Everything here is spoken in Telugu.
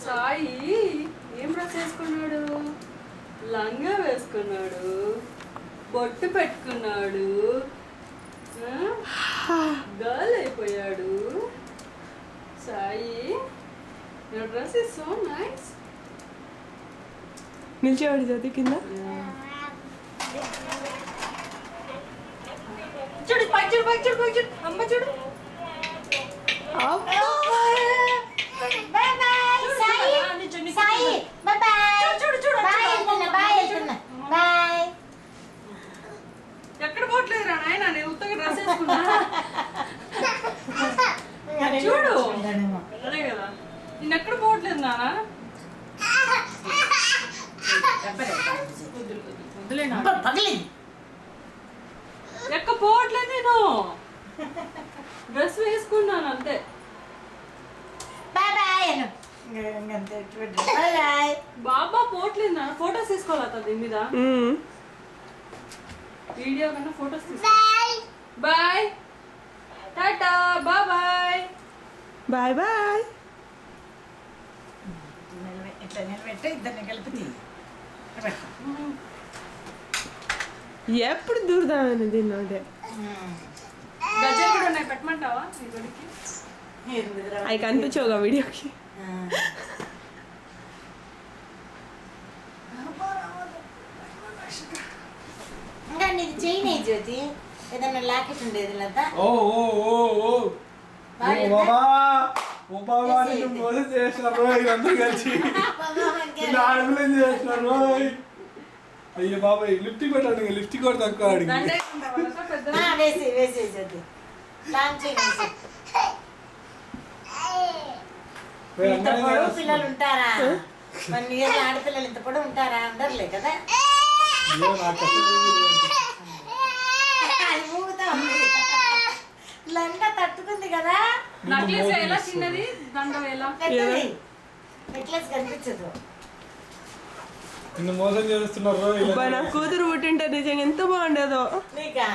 సాయి ఏం డ్రెస్ వేసుకున్నాడు? లంగా వేసుకున్నాడు, బొట్టు పెట్టుకున్నాడు, గర్ల్ అయిపోయాడు. Sai, your dress is so nice. నిల్చోవాడి జ్యోతి కింద. చూడు పైకి చూడు, పైకి చూడు, పైకి చూడు, అమ్మ చూడు. ఎక్కడ పోవట్లేదురా నాయన, నేను ఉత్తగా డ్రెస్ వేసుకున్నా. చూడు, అదే కదా, నేను ఎక్కడ పోవట్లేదు నాన్న. ఎక్క పోవట్లేదు, నేను డ్రెస్ వేసుకున్నాను అంతే. బాబా పోవట్లేదు నాన్న, ఫొటోస్ తీసుకోవాలి దీని మీద. వీడియో కన్నా ఫొటోస్ తీసుకో. బాయ్, టాటా, బాయ్. Bye bye. ఎప్పుడు దూరదామని తిన్నాడే. గజ్జలు కూడా ఉన్నాయి, పెట్టమంటావా నీ గుడికి? అవి కనిపించవుగా వీడియోకి. ఇంకా నీది చేయనే జ్యోతి, ఏదన్నా లాకెట్ ఉండేది లేదా? అయ్యో బాబాయ్ లిఫ్టిక్ పెట్టండి, లిఫ్టిక్ కూడా తక్కువ అడిగి వేసే జ్యోతి లాంచ్ ఇంత పొడవు పిల్లలు ఉంటారా? 1 year ఆడపిల్లలు ఇంత పొడవు ఉంటారా? ఉండర్లే కదా. అది ఊగుతా ఉంది, లంగా తట్టుకుంది కదా. నక్లెస్ ఎలా చిన్నది, దండం ఎలా పెద్దది, నెక్లెస్ కనిపించదు. నిన్ను మోసం చేస్తున్నారు. నా కూతురు పుట్టింటే నిజంగా ఎంత బాగుండేదో. నీకా